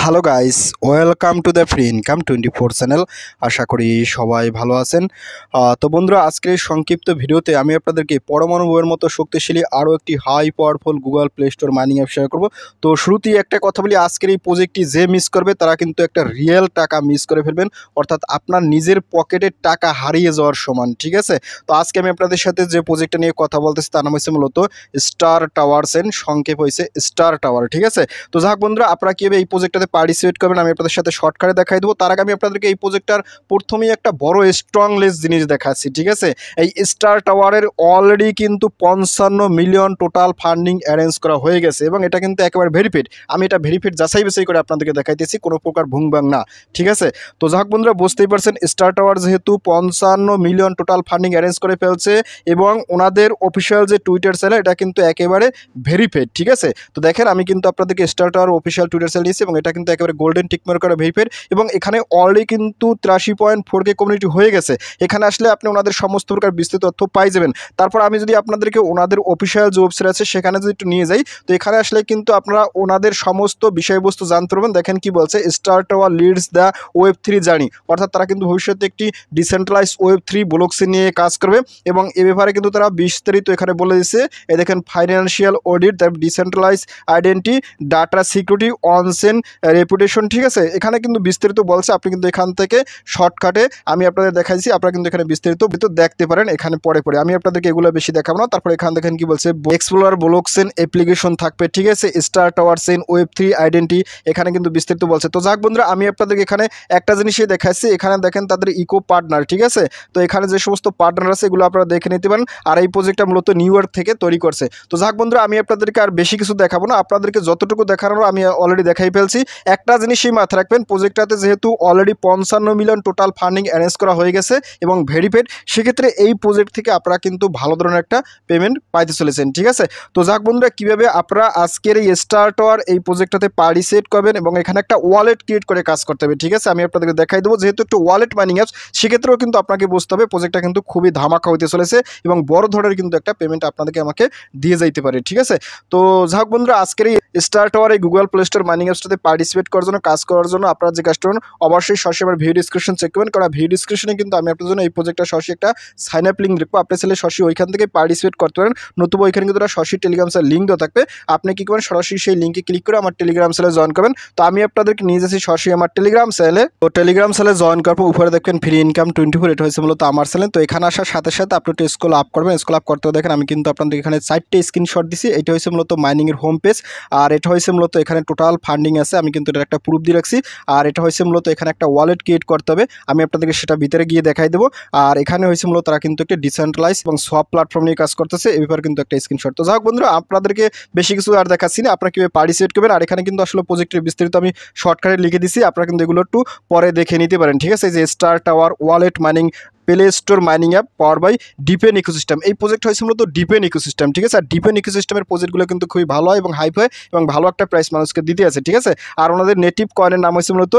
Hello guys, welcome to the free income 24 channel. আশা করি সবাই ভালো আছেন। তো বন্ধুরা, আজকের এই সংক্ষিপ্ত ভিডিওতে আমি আপনাদেরকে পরমাণু বইয়ের মতো শক্তিশালী আরও একটি high powerful Google Play Store mining app share করব। তো শুরুতেই একটা কথা বলি, আজকের এই প্রজেক্টটি যে মিস করবে তারা কিন্তু একটা রিয়েল টাকা মিস করে ফেলবেন, অর্থাৎ আপনার নিজের পকেটের টাকা হারিয়ে যাওয়ার সমান। ঠিক আছে, তো আজকে আমি আপনাদের সাথে যে প্রজেক্টটা নিয়ে কথা বলতেছি তার নাম হচ্ছে মূলত স্টার টাওয়ারস এন্ড সংক্ষেপ হয়েছে স্টার টাওয়ার। ঠিক আছে, তো যাক বন্ধুরা, আপনারা কীভাবে এই প্রজেক্টটাতে পার্টিসিপেট করবেন আমি আপনাদের সাথে শর্টকাটে দেখাই দেবো। তার আগে আমি আপনাদেরকে এই প্রজেক্টটার প্রথমেই একটা বড় স্ট্রংলেস জিনিস দেখাচ্ছি। ঠিক আছে, এই স্টার টাওয়ারের অলরেডি কিন্তু 55 মিলিয়ন টোটাল ফান্ডিং অ্যারেঞ্জ করা হয়ে গেছে এবং এটা কিন্তু একেবারে ভেরিফাইড। আমি এটা ভেরিফাইড যাচাই বাছাই করে আপনাদেরকে দেখাইতেছি, কোনো প্রকার ভুংবাং না। ঠিক আছে, তো যাক বন্ধুরা, বুঝতেই পারছেন স্টার টাওয়ার যেহেতু 55 মিলিয়ন টোটাল ফান্ডিং অ্যারেঞ্জ করে ফেলছে এবং ওনাদের অফিসিয়াল যে টুইটার চ্যানেল এটা কিন্তু একেবারে ভেরিফাইড। ঠিক আছে, তো দেখেন আমি কিন্তু আপনাদেরকে star tower official Twitter channel নিয়েছি এবং এটা কিন্তু একেবারে গোল্ডেন টিকমার্ক করা ভেরিফাইড এবং এখানে অলরেডি কিন্তু 83.4K কমিউনিটি হয়ে গেছে। এখানে আসলে আপনি ওনাদের সমস্ত প্রকার বিস্তৃত তথ্য পাই যাবেন। তারপর আমি যদি আপনাদেরকে ওনাদের অফিসিয়াল যে ওয়েবসাইট আছে সেখানে যদি একটু নিয়ে যাই, তো এখানে আসলে কিন্তু আপনারা ওনাদের সমস্ত বিষয়বস্তু জানতে পারবেন। দেখেন কি বলছে, স্টার টাওয়ার লিডস দ্য ওয়েব3 জার্নি, অর্থাৎ তারা কিন্তু ভবিষ্যতে একটি ডিসেন্ট্রালাইজ ওয়েব3 ব্লকচেন নিয়ে কাজ করবে এবং এ ব্যাপারে কিন্তু তারা বিস্তারিত এখানে বলে দিচ্ছে। এই দেখেন, ফাইন্যান্সিয়াল অডিট, তার decentralise identity, data security, onchain reputation. ঠিক আছে, এখানে কিন্তু বিস্তারিত বলছে। আপনি কিন্তু এখান থেকে শর্টকাটে আমি আপনাদের দেখাইছি, আপনারা কিন্তু এখানে বিস্তারিত দেখতে পারেন এখানে পরে পরে। আমি আপনাদেরকে এগুলো বেশি দেখাবো না। তারপর এখানে দেখেন কি বলছে, এক্সপ্লোরার ব্লকচেন অ্যাপ্লিকেশন থাকবে। ঠিক আছে, স্টার টাওয়ার চেইন ওয়েব3 আইডেন্টি, এখানে কিন্তু বিস্তারিত বলছে। তো যাক বন্ধুরা, আমি আপনাদেরকে এখানে একটা জিনিসই দেখাচ্ছি। এখানে দেখেন তাদের ইকো পার্টনার। ঠিক আছে, তো এখানে যে সমস্ত পার্টনার আছে এগুলো আপনারা দেখে নিতে পারেন। আর এই প্রজেক্টটা মূলত নিউ ইয়র্ক থেকে তৈরি করছে। তো যাক বন্ধুরা, আমি আপনাদেরকে আর বেশি কিছু দেখাবো না, আপনাদেরকে যতটুকু দেখানোর আমি অলরেডি দেখাই ফেলছি। একটা জিনিসই মাথায় রাখবেন, প্রজেক্টটাতে যেহেতু already 55 million total funding arrange করা হয়ে গেছে এবং ভেরিফাইড, সেক্ষেত্রে এই প্রজেক্ট থেকে আপনারা কিন্তু ভালো ধরনের একটা পেমেন্ট পাইতে চলেছেন। ঠিক আছে, তো যাক বন্ধুরা, কীভাবে আপনারা আজকের এই স্টার টাওয়ার এই প্রজেক্টটাতে পার্টিসিপেট করবেন এবং এখানে একটা ওয়ালেট ক্রিয়েট করে কাজ করতে হবে। ঠিক আছে, আমি আপনাদেরকে দেখাই দেবো। যেহেতু একটু ওয়ালেট মাইনিং অ্যাপস, সেক্ষেত্রেও কিন্তু আপনাকে বুঝতে হবে প্রজেক্টটা কিন্তু খুবই ধামাকা হইতে চলেছে এবং বড় ধরনের কিন্তু একটা পেমেন্ট আপনাদেরকে আমাকে দিয়ে যাইতে পারে। ঠিক আছে, তো যাক বন্ধুরা, আজকের এই স্টার টাওয়ার এই গুগল প্লে স্টোর মাইনিং অ্যাপসটাতে পার্টিসিপেট করার জন্য, কাজ করার জন্য আপনারা যে কাজটা করুন, অবশ্যই সরাসরি আমার ভিডিও ডিসক্রিপশন চেক করবেন, কারণ ভিডিও ডিসক্রিপশনে কিন্তু আমি আপনার জন্য এই প্রজেক্টটা সরাসরি একটা সাইন আপ লিঙ্ক দেখবো। আপনি চাইলে সরাসরি ওইখান থেকে পার্টিসিপেট করতে পারেন, নতুবা ওইখানে কিন্তু সরাসরি টেলিগ্রাম চ্যানেল লিঙ্ক দেওয়া থাকবে। আপনি কি করবেন, সরাসরি সেই লিঙ্কে ক্লিক করে আমার টেলিগ্রাম চ্যানেলে জয়েন করবেন। তো আমি আপনাদেরকে নিয়ে যাচ্ছি সরাসরি আমার টেলিগ্রাম চ্যানেলে। তো টেলিগ্রাম চ্যানেলে জয়েন করার পর উপরে দেখবেন ফ্রি ইনকাম 24, এটা হচ্ছে মূলত আমার চ্যানেল। তো এখানে আসার সাথে সাথে আপনি একটু স্ক্রল আপ করবেন। স্ক্রল আপ করতে দেখেন আমি কিন্তু আপনাদের এখানে 4টে স্ক্রিনশট দিছি। এটা হচ্ছে মূলত মাইনিংয়ের হোম পেজ, আর এটা হচ্ছে মূলত এখানে টোটাল ফান্ডিং আছে, আমি কিন্তু এটা একটা প্রুফ দিয়ে রাখছি। আর এটা হচ্ছে মূলত এখানে একটা ওয়ালেট ক্রিয়েট করতে হবে, আমি আপনাদেরকে সেটা ভিতরে গিয়ে দেখাই দেবো। আর এখানে হয়েছে মূলত তারা কিন্তু একটা ডিসেন্ট্রালাইজ এবং সোয়াপ প্ল্যাটফর্ম নিয়ে কাজ করতেছে, এই ব্যাপারে কিন্তু একটা স্ক্রিনশট। তো যাই হোক বন্ধুরা, আপনাদেরকে বেশি কিছু আর দেখাচ্ছি না, আপনারা কীভাবে পার্টিসিপেট করবেন। আর এখানে কিন্তু আসলে প্রজেক্টের বিস্তারিত আমি শর্টকাটে লিখে দিছি, আপনারা কিন্তু এগুলো একটু পরে দেখে নিতে পারেন। ঠিক আছে, এই যে Star Tower wallet mining Play Store mining app power by DePIN ecosystem, এই প্রজেক্ট হয়েছে মূলত ডিপেন ইকোসিস্টেম। ঠিক আছে, আর ডিপেন ইকোসিস্টেমের প্রজেক্টগুলো কিন্তু খুবই ভালো হয় এবং হাইপ হয় এবং ভালো একটা প্রাইস মানুষকে দিতে আছে। ঠিক আছে, আর ওনাদের নেটিভ কয়েনের নাম হচ্ছে মূলত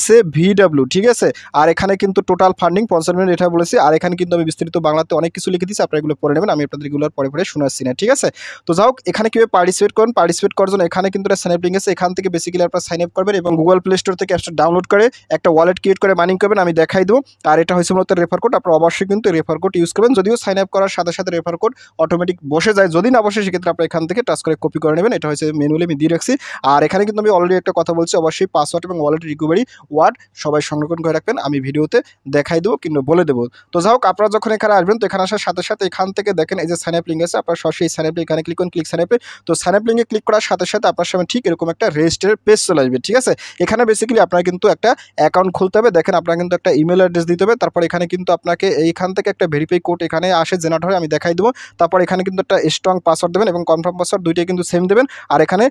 SAVW। ঠিক আছে, আর এখানে কিন্তু টোটাল ফান্ডিং 50 মিলিয়ন এটা বলেছি। আর এখানে কিন্তু আমি বিস্তারিত বাংলাতে অনেক কিছু লিখে দিচ্ছি, আপনারা এগুলো পড়ে নেবেন, আমি আপনাদের এগুলোর পরে পরে শোনাচ্ছি না। ঠিক আছে, তো যাই হোক, এখানে কীভাবে পার্টিসিপেট করেন, পার্টিসিপেট করার জন্য এখানে কিন্তু একটা সাইন আপ লিঙ্ক আছে, এখান থেকে বেসিক্যালি আপনারা সাইন আপ করবেন এবং গুগল প্লে স্টোর থেকে অ্যাপসটা ডাউনলোড করে একটা ওয়ালেট ক্রিয়েট করে মাইনিং করবেন, আমি দেখাই দেবো। আর এটা হচ্ছে মূলত রেফার কোড, আপনারা অবশ্যই কিন্তু রেফার কোড ইউজ করবেন। যদিও সাইন আপ করার সাথে সাথে রেফার কোড অটোমেটিক বসে যায়, যদি না বসে সেক্ষেত্রে আপনারা এখান থেকে টাচ করে কপি করে নেবেন। এটা হচ্ছে ম্যানুয়ালি আমি দিয়ে রাখছি। আর এখানে কিন্তু আমি অলরেডি একটা কথা বলছি, অবশ্যই পাসওয়ার্ড এবং ওয়ালেট রিকভারি ওয়ার্ড সবাই সংরক্ষণ করে রাখবেন, আমি ভিডিওতে দেখাই দেবো কিন্তু বলে দেবো। তো যাই হোক, আপনারা যখন এখানে আসবেন, তো এখানে আসার সাথে সাথে এখান থেকে দেখেন এই যে সাইন আপ লিঙ্ক আছে, আপনারা সরাসরি সাইন আপ এখানে ক্লিক করুন, ক্লিক সাইন আপে। তো সাইন আপ লিঙ্কে ক্লিক করার সাথে সাথে আপনার সামনে ঠিক এরকম একটা রেজিস্টারের পেজ চলে আসবে। ঠিক আছে, এখানে বেসিক্যালি আপনার কিন্তু একটা অ্যাকাউন্ট খুলতে হবে। দেখেন আপনার কিন্তু একটা ইমেল অ্যাড্রেস দিতে হবে, তারপর এখানে কিন্তু আপনাকে এইখান থেকে একটা ভেরিফাই কোড এখানে আসে জেনারেট হয়, আমি দেখাই দেবো। তারপর এখানে কিন্তু একটা স্ট্রং পাসওয়ার্ড দেবেন এবং কনফার্ম পাসওয়ার্ড, দুইটাই কিন্তু সেম দেবেন। আর এখানে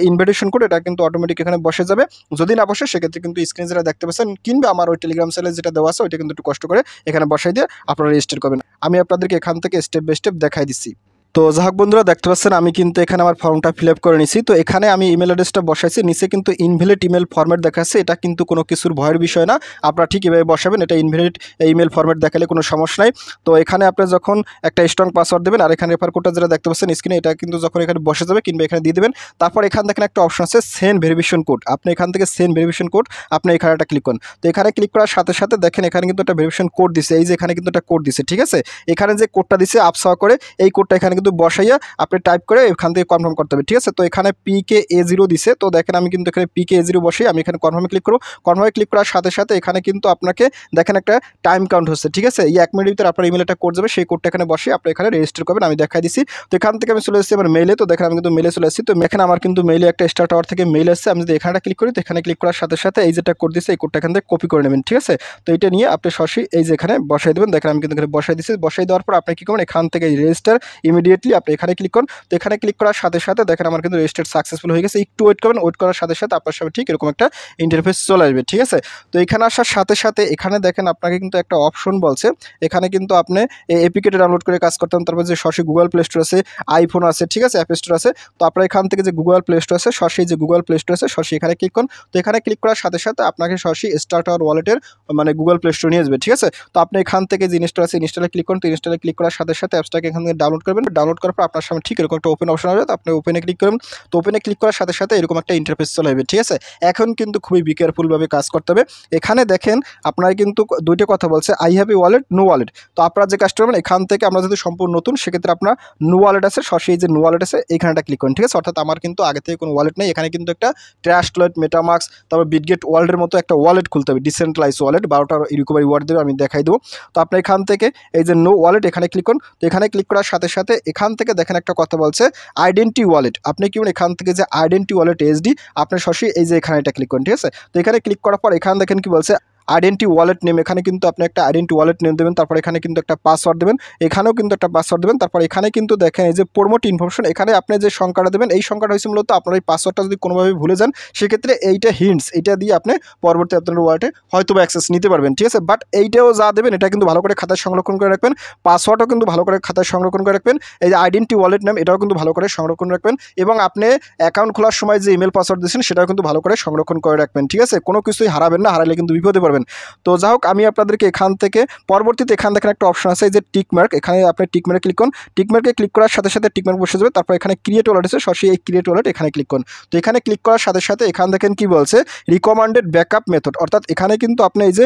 ইনভিটেশন কোড, এটা কিন্তু অটোমেটিক এখানে বসে যাবে। যদি না বসে সেক্ষেত্রে কিন্তু স্ক্রিন যেটা দেখতে পাচ্ছেন কিংবা আমার ওই টেলিগ্রাম চ্যানেলে যেটা দেওয়া আছে ওইটা কিন্তু একটু কষ্ট করে এখানে বসাই দিয়ে আপনারা রেজিস্টার করবেন। আমি আপনাদেরকে এখান থেকে স্টেপ বাই স্টেপ দেখাই দিচ্ছি। তো যাই হোক বন্ধুরা, দেখতে পাচ্ছেন আমি কিন্তু এখানে আমার ফর্মটা ফিল আপ করে নিছি। তো এখানে আমি ইমেল অ্যাড্রেসটা বসাইছি, নিচে কিন্তু ইনভ্যালিড ইমেল ফরম্যাট দেখাচ্ছে। এটা কিন্তু কোনো কিছুর ভয়ের বিষয় না, আপনারা ঠিক এভাবে বসাবেন। এটা ইনভ্যালিড ইমেল ফরম্যাট দেখালে কোনো সমস্যা নাই। তো এখানে আপনি যখন একটা স্ট্রং পাসওয়ার্ড দেবেন, আর এখানে রেফার কোডটা যেটা দেখতে পাচ্ছেন স্ক্রিনে, এটা কিন্তু যখন এখানে বসে যাবে কিংবা এখানে দিয়ে দেবেন, তারপর এখান থেকে একটা অপশন আছে সেন্ড ভেরিফিকেশন কোড। আপনি এখান থেকে সেন্ড ভেরিফিকেশন কোড আপনি এখানে একটা ক্লিক করুন। তো এখানে ক্লিক করার সাথে সাথে দেখেন এখানে কিন্তু একটা ভেরিফিকেশন কোড দিছে। এই যে এখানে কিন্তু একটা কোড দিছে, ঠিক আছে। এখানে যে কোডটা দিছে আপসাওয়া করে, এই কোডটা এখানে কিন্তু বসাইয়া আপনি টাইপ করে এখান থেকে কনফার্ম করতে হবে, ঠিক আছে। তো এখানে PKA0 দিছে। তো দেখেন আমি কিন্তু এখানে PKA0 বসে আমি এখানে কনফার্মে ক্লিক করব। কনফার্মে ক্লিক করার সাথে সাথে এখানে কিন্তু আপনাকে দেখেন একটা টাইম কাউন্ট হচ্ছে, ঠিক আছে। এই 1 মিনিটের ভিতরে আপনার ইমেলে একটা কোড যাবে, সেই কোডটা এখানে বসে আপনি এখানে রেজিস্টার করবেন। আমি দেখাই দিছি। তো এখান থেকে আমি চলে এসেছি আমার মেইলে। তো দেখেন আমি কিন্তু মেইলে চলে এসেছি। তো এখানে আমার কিন্তু মেইলে একটা স্টার টাওয়ার থেকে মেইল আসছে। আমি যদি এখানে ক্লিক করি, তো এখানে ক্লিক করার সাথে সাথে এই যেটা কোড দিছে, এই কোডটা এখান থেকে কপি করে নেবেন, ঠিক আছে। তো এটা নিয়ে আপনি সরাসরি এই যে এখানে বসাই দেবেন। দেখেন আমি কিন্তু এখানে বসাই দিছি। বসাই দেওয়ার পর আপনি কি করবেন, এখান থেকে রেজিস্টার ইমিডিয়েটলি আপনি এখানে ক্লিক করুন। তো এখানে ক্লিক করার সাথে সাথে দেখেন আমার কিন্তু রেজিস্টার সাকসেসফুল হয়ে গেছে। একটু ওয়েট করবেন, ওয়েট করার সাথে সাথে আপনার সামনে ঠিক এরকম একটা ইন্টারফেস চলে আসবে, ঠিক আছে। তো এখানে আসার সাথে সাথে এখানে দেখেন আপনাকে কিন্তু একটা অপশন বলছে, এখানে কিন্তু আপনি এপিকেটা ডাউনলোড করে কাজ করতে হবে। তারপর যে সরাসরি গুগল প্লে স্টোর আছে, আইফোন আছে, ঠিক আছে, অ্যাপ স্টোর আছে। তো আপনার এখান থেকে যে গুগল প্লে স্টোর আছে, সরাসরি যে গুগল প্লে স্টোর আছে সরাসরি এখানে ক্লিক করুন। তো এখানে ক্লিক করার সাথে সাথে আপনাকে সরাসরি স্টার টাওয়ার ওয়ালেটের মানে গুগল প্লে স্টোর নিয়ে আসবে, ঠিক আছে। তো আপনি এখান থেকে যে ইনস্টল আছে ইনস্টলে ক্লিক করুন। তো ইনস্টলে ক্লিক করার সাথে সাথে অ্যাপসটাকে এখান থেকে ডাউনলোড করবেন। ডাউনলোড করার পর আপনার সামনে ঠিক এরকম একটা ওপেন অপশন আসবে। তো আপনি ওপেনে ক্লিক করুন। তো ওপেনে ক্লিক করার সাথে সাথে এরকম একটা ইন্টারফেস চলে আসবে, ঠিক আছে। এখন কিন্তু খুবই কেয়ারফুলভাবে কাজ করতে হবে। এখানে দেখেন আপনার কিন্তু দুইটা কথা বলছে, I have a wallet, no wallet. তো আপনারা যে কাজটা করবেন, এখান থেকে আমরা যদি সম্পূর্ণ নতুন, সেক্ষেত্রে আপনার নো ওয়ালেট আছে, সরাসরি যে নো ওয়ালেট আছে এইখানটা ক্লিক করুন, ঠিক আছে। অর্থাৎ আমার কিন্তু আগে থেকে কোনো ওয়ালেট নেই। এখানে কিন্তু একটা ট্রাস্ট ওয়ালেট, মেটামাস্ক, তারপর বিটগেট ওয়ার্ল্ডের মতো একটা ওয়ালেট খুলতে হবে, ডিসেন্ট্রালাইজ ওয়ালেট। 12টা রিকভারি ওয়ার্ড দেবে, আমি দেখাই দেবো। তো আপনি এখান থেকে এই যে নো ওয়ালেট এখানে ক্লিক করুন। তো এখানে ক্লিক করার সাথে সাথে এখান থেকে দেখেন একটা কথা বলছে আইডেন্টি ওয়ালেট। আপনি কি এখান থেকে যে আইডেন্টি ওয়ালেট SD আপনি সরাসরি এই যে এখানে এটা ক্লিক করুন, ঠিক আছে। তো এখানে ক্লিক করার পর এখানে দেখেন কি বলছে আইডেন্টি ওয়ালেট নেম। এখানে কিন্তু আপনি একটা আইডেন্টি ওয়ালেট নেম দেবেন, তারপর এখানে কিন্তু একটা পাসওয়ার্ড দেবেন, এখানেও কিন্তু একটা পাসওয়ার্ড দেবেন। তারপর এখানে কিন্তু দেখেন এই যে প্রমোট ইনফরমেশন, এখানে আপনি যে সংখ্যাটা দেবেন এই সংখ্যাটা হচ্ছে মূলত আপনার এই পাসওয়ার্ডটা যদি কোনোভাবে ভুলে যান, সেক্ষেত্রে এইটা হিন্টস, এটা দিয়ে আপনি পরবর্তী আপনার ওয়ালেটে হয়তো বা অ্যাক্সেস নিতে পারবেন, ঠিক আছে। বাট এইটাও যা দেবেন এটা কিন্তু ভালো করে খাতায় সংরক্ষণ করে রাখবেন। পাসওয়ার্ডও কিন্তু ভালো করে খাতায় সংরক্ষণ করে রাখবেন। এই যে আইডেন্টি ওয়ালেট নেম এটাও কিন্তু ভালো করে সংরক্ষণ রাখবেন। এবং আপনি অ্যাকাউন্ট খোলার সময় যে ইমেল পাসওয়ার্ড দিয়েছেন সেটাও কিন্তু ভালো করে সংরক্ষণ করে রাখবেন, ঠিক আছে। কোনো কিছুই হারাবেন না, হারালে কিন্তু বিপদে পড়বেন। তো যাই হোক, আমি আপনাদেরকে এখান থেকে পরবর্তীতে এখান দেখেন একটা অপশন আছে, এই যে টিকমার্ক, এখানে আপনি টিকমার্কে ক্লিক করুন। টিকমার্কে ক্লিক করার সাথে সাথে টিকমার্ক বসে যাবে। তারপর এখানে ক্রিয়েট ওয়ালেট আছে, সরাসরি এই ক্রিয়েট ওয়ালেট এখানে ক্লিক করুন। তো এখানে ক্লিক করার সাথে সাথে এখান দেখেন কি বলছে রিকমেন্ডেড ব্যাকআপ মেথড, অর্থাৎ এখানে কিন্তু আপনি এই যে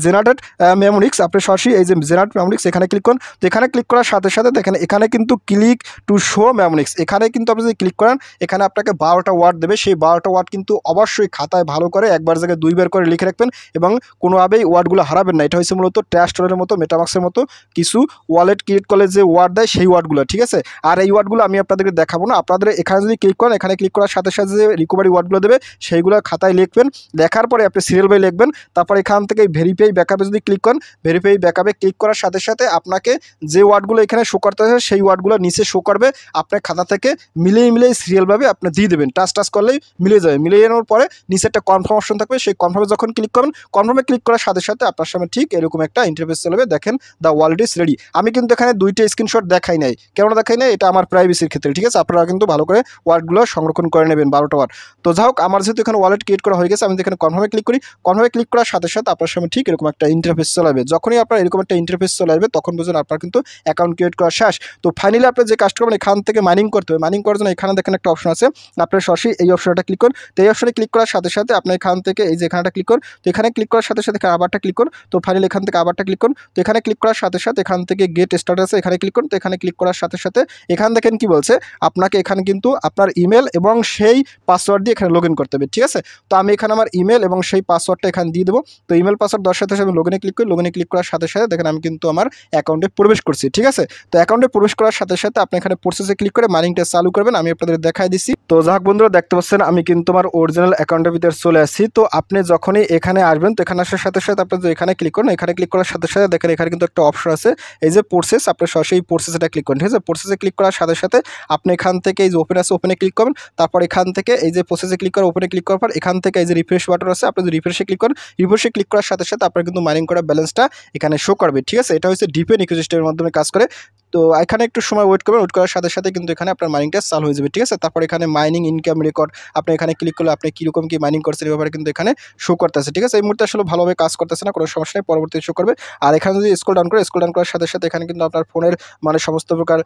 জেনারেটেড মেমোরিক্স, আপনি সরাসরি এই যে জেনারেট মেমোরিক্স এখানে ক্লিক করুন। তো এখানে ক্লিক করার সাথে সাথে দেখেন এখানে কিন্তু ক্লিক টু শো মেমোরিক্স, এখানে কিন্তু আপনি যদি ক্লিক করেন এখানে আপনাকে 12টা ওয়ার্ড দেবে। সেই 12টা ওয়ার্ড কিন্তু অবশ্যই খাতায় ভালো করে একবার জায়গায় 2বার করে লিখে রাখবেন এবং কোনোভাবেই ওয়ার্ডগুলো হারাবেন না। এটা হচ্ছে মূলত ট্রাস্ট ওয়ালেটের মতো, মেটামাক্সের মতো কিছু ওয়ালেট ক্রিয়েট করলে যে ওয়ার্ড দেয় সেই ওয়ার্ডগুলো, ঠিক আছে। আর এই ওয়ার্ডগুলো আমি আপনাদেরকে দেখাবো না। আপনাদের এখানে যদি ক্লিক করেন, এখানে ক্লিক করার সাথে সাথে যে রিকভারি ওয়ার্ডগুলো দেবে সেইগুলো খাতায় লিখবেন। লেখার পরে আপনি সিরিয়াল বাই লিখবেন। তারপর এখান থেকে ভেরিফাই ব্যাকআপে যদি ক্লিক করেন, ভেরিফাই ব্যাকআপে ক্লিক করার সাথে সাথে আপনাকে যে ওয়ার্ডগুলো এখানে শো করতে আছে সেই ওয়ার্ডগুলো নিচে শো করবে। আপনার খাতা থেকে মিলিয়ে সিরিয়ালভাবে আপনি দিয়ে দেবেন। টাচ করলেই মিলে যাবে। মিলিয়ে যাওয়ার পরে নিচে একটা কনফার্ম অপশন থাকবে, সেই কনফার্মে যখন ক্লিক করবেন, কনফার্মে ক্লিক করার সাথে সাথে আপনার সামনে ঠিক এরকম একটা ইন্টারফেস চলবে। দেখেন দ্য ওয়ালেট ইজ রেডি। আমি কিন্তু এখানে 2টা স্ক্রিনশট দেখাই নাই। কেন দেখাই নাই? এটা আমার প্রাইভেসির ক্ষেত্রে, ঠিক আছে। আপনারা কিন্তু ভালো করে ওয়ার্ডগুলো সংরক্ষণ করে নেবেন, 12টা ওয়ার্ড। তো যাই হোক, আমার যেহেতু এখানে ওয়ালেট ক্রিয়েট করা হয়ে গেছে, আমি এখানে কনফার্মে ক্লিক করি। কনফার্মে ক্লিক করার সাথে সাথে আপনার সামনে ঠিক এরকম একটা ইন্টারফেস চলে আসবে। যখনই আপনার এরকম একটা ইন্টারফেস চলে আসবে তখন বুঝুন আপনার কিন্তু অ্যাকাউন্ট ক্রিয়েট করা শেষ। তো ফাইনালি আপনি যে কাজটা করবেন, এখান থেকে মাইনিং করতে হবে। মাইনিং করার জন্য এখানে দেখেন একটা অপশন আছে, আপনার সরাসরি এই অপশনটা ক্লিক করুন। তো এই অপশনে ক্লিক করার সাথে সাথে আপনি এখান থেকে এই যে এখানটা ক্লিক করুন। তো এখানে ক্লিক করার সাথে সাথে আবারটা ক্লিক করুন। তো ফাইনালি এখান থেকে আবারটা ক্লিক করুন। তো এখানে ক্লিক করার সাথে সাথে এখান থেকে গেট স্টার্ট আছে, এখানে ক্লিক করুন। তো এখানে ক্লিক করার সাথে সাথে এখান দেখেন কি বলছে, আপনাকে এখানে কিন্তু আপনার ইমেল এবং সেই পাসওয়ার্ড দিয়ে এখানে লগ ইন করতে হবে, ঠিক আছে। তো আমি এখানে আমার ইমেল এবং সেই পাসওয়ার্ডটা এখানে দিয়ে দেবো। তো ইমেল পাসওয়ার্ড দেওয়ার সাথে সাথে আমি লগ ইনে ক্লিক করি। লগ ইনে ক্লিক করার সাথে সাথে দেখেন আমি কিন্তু আমার অ্যাকাউন্টে প্রবেশ করছি, ঠিক আছে। তো অ্যাকাউন্টে প্রবেশ করার সাথে সাথে আপনি এখানে প্রসেসে ক্লিক করে মাইনিংটা চালু করবেন। আমি আপনাদের দেখাই দিচ্ছি। তো যাক বন্ধুরা, দেখতে পাচ্ছেন আমি কিন্তু আমার অরিজিনাল অ্যাকাউন্টের ভিতরে চলে আসছি। তো আপনি যখনই এখানে আসবেন, তো এখানে আসার সাথে সাথে আপনি এখানে ক্লিক করুন। এখানে ক্লিক করার সাথে সাথে দেখেন এখানে কিন্তু একটা অপশন আছে, এই যে প্রসেস, আপনি সরাসরি প্রসেসটা ক্লিক করুন, ঠিক আছে। প্রসেসে ক্লিক করার সাথে সাথে আপনি এখান থেকে এই যে ওপেন আছে, ওপেনে ক্লিক করুন। তারপর এখান থেকে এই যে প্রসেসে ক্লিক করে ওপেনে ক্লিক করার পর এখান থেকে এই যে রিফ্রেশ বাটন আছে, আপনি যদি রিফ্রেশে ক্লিক করেন, রিফ্রেশে ক্লিক করার সাথে সাথে আপনার কিন্তু মাইনিং করা ব্যালেন্সটা এখানে শো করবে, ঠিক আছে। এটা হচ্ছে ডিপেন ইকোসিস্টেমের মাধ্যমে কাজ করে। তো এখানে একটু সময় ওয়েট করবেন, ওয়েট করার সাথে সাথে কিন্তু এখানে আপনার মাইনিংটা চালু হয়ে যাবে, ঠিক আছে। তারপর এখানে মাইনিং ইনকাম রেকর্ড আপনি এখানে ক্লিক করলে আপনি কীরকম কি মাইনিং করছেন এই ব্যাপারে কিন্তু এখানে শো করতেছে, ঠিক আছে। এই মুহূর্তে আসলে ভালোভাবে কাজ করতেছে না, কোনো সমস্যা নেই, পরবর্তীতে শো করবে। আর এখানে যদি স্ক্রল ডাউন করার সাথে সাথে এখানে কিন্তু আপনার ফোনের মানে সমস্ত প্রকার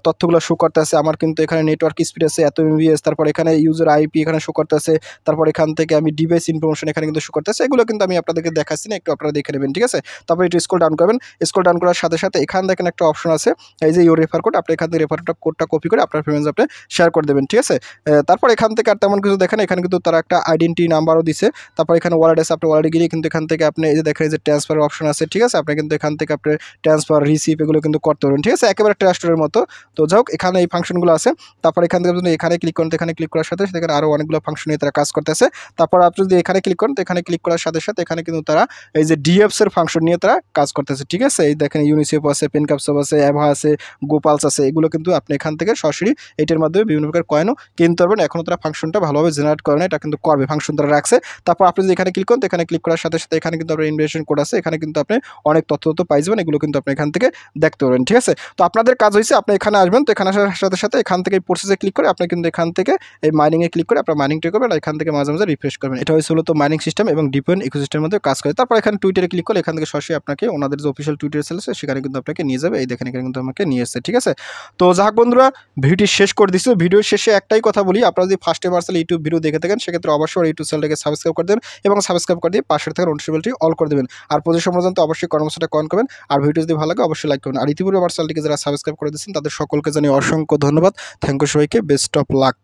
তথ্যগুলো শো করতেছে। আমার কিন্তু এখানে নেটওয়ার্ক স্পিড আছে এত এমবিএস, তারপর এখানে ইউজার আইপি এখানে শো করতেছে, তারপর এখান থেকে আমি ডিভাইস ইনফরমেশন এখানে কিন্তু শো করতেছে। এগুলো কিন্তু আমি আপনাদেরকে দেখাচ্ছি না, একটু আপনারা দেখে নেবেন, ঠিক আছে। তারপর একটু স্ক্রল ডাউন করবেন, স্ক্রল ডাউন করার সাথে সাথে এখানে দেখেন একটা অপশন আছে, এই যে ইউর রেফার কোড, আপনি এখান থেকে রেফার কোডটা কপি করে আপনার ফ্রেন্ডস আপনি শেয়ার করে দেবেন, ঠিক আছে। তারপর এখান থেকে আর তেমন কিছু দেখেন, এখানে কিন্তু তারা একটা আইডেন্টি নাম্বারও দিছে। তারপর এখানে ওয়ালেট আছে, আপনি ওয়ালেটে গিয়ে কিন্তু এখান থেকে আপনি এই যে দেখেন এই যে ট্রান্সফার অপশন আছে, ঠিক আছে। আপনি কিন্তু এখান থেকে আপনি ট্রান্সফার রিসিভ এগুলো কিন্তু করতে পারবেন, ঠিক আছে, একেবারে ট্রাস্টের মতো। তো যাই হোক, এখানে এই ফাংশনগুলো আছে। তারপর এখান থেকে যদি এখানে ক্লিক করেন, এখানে ক্লিক করার সাথে সাথে এখানে আরও অনেকগুলো ফাংশন নিয়ে তারা কাজ করতেছে। তারপর আপনি যদি এখানে ক্লিক করেন, তো এখানে ক্লিক করার সাথে সাথে এখানে কিন্তু তারা এই যে ডিএফস এর ফাংশন নিয়ে তারা কাজ করতেছে, ঠিক আছে। এই দেখেন ইউনিসেফ আছে, পেনক্যাপসব আছে, অ্যাভা আছে, গোপালস আছে, এগুলো কিন্তু আপনি এখান থেকে সরাসরি এটার মাধ্যমে বিভিন্ন প্রকার কয়েনও কিনতে পারবেন। এখনও তারা ফাংশনটা ভালোভাবে জেনারেট করে না, এটা কিন্তু করবে, ফাংশন তারা রাখছে। তারপর আপনি যদি এখানে ক্লিক করেন, তো এখানে ক্লিক করার সাথে সাথে এখানে কিন্তু আপনার ইনভিটেশন কোড আছে, এখানে কিন্তু আপনি অনেক তথ্য পাই যাবেন, এগুলো কিন্তু আপনি এখান থেকে দেখতে পারবেন, ঠিক আছে। তো আপনাদের কাজ হয়েছে আপনি এখানে আসবেন, তো এখানে আসার সাথে সাথে এখান থেকে প্রসেসে ক্লিক করে আপনি কিন্তু এখান থেকে এই মাইনিংয়ে ক্লিক করে আপনার মাইনিংটা করবেন, আর এখান থেকে মাঝে মাঝে রিফ্রেশ করবেন। এটা হচ্ছে মূলত মাইনিং সিস্টেম এবং ডিপেন্ড ইকোসিস্টেমের মধ্যে কাজ করে। তারপর এখানে টুইটারে ক্লিক করলে এখান থেকে সরাসরি আপনাকে ওনাদের যে অফিসিয়াল টুইটার সেল আছে সেখানে কিন্তু আপনাকে নিয়ে যাবে। এই দেখেন এখানে কিন্তু আমাকে নিয়ে এসেছে, ঠিক আছে। তো যাক বন্ধুরা, ভিডিওটি শেষ করে দিচ্ছি। ভিডিওর শেষে একটাই কথা বলি, আপনারা যদি ফার্স্ট টাইম আসলে ইউটিউব ভিডিও দেখে থাকেন সেক্ষেত্রে অবশ্যই ইউটিউব চ্যানেলটাকে সাবস্ক্রাইব করে দেবেন এবং সাবস্ক্রাইব করে দিয়ে পাশে থাকা নোটিফিকেশনটি অল করে দেবেন। আর প্রতি সময় পর্যন্ত অবশ্যই কর্মসূচিটা কমেন্ট করবেন, আর ভিডিও যদি ভালো লাগে অবশ্যই লাইক করবেন। আর ইতিপূর্বে আমার চ্যানেলটিকে যারা সাবস্ক্রাইব করে দিচ্ছেন তাদের সকলকে জানিয়ে অসংখ্য ধন্যবাদ। থ্যাংক ইউ সবাইকে, বেস্ট অফ লাক।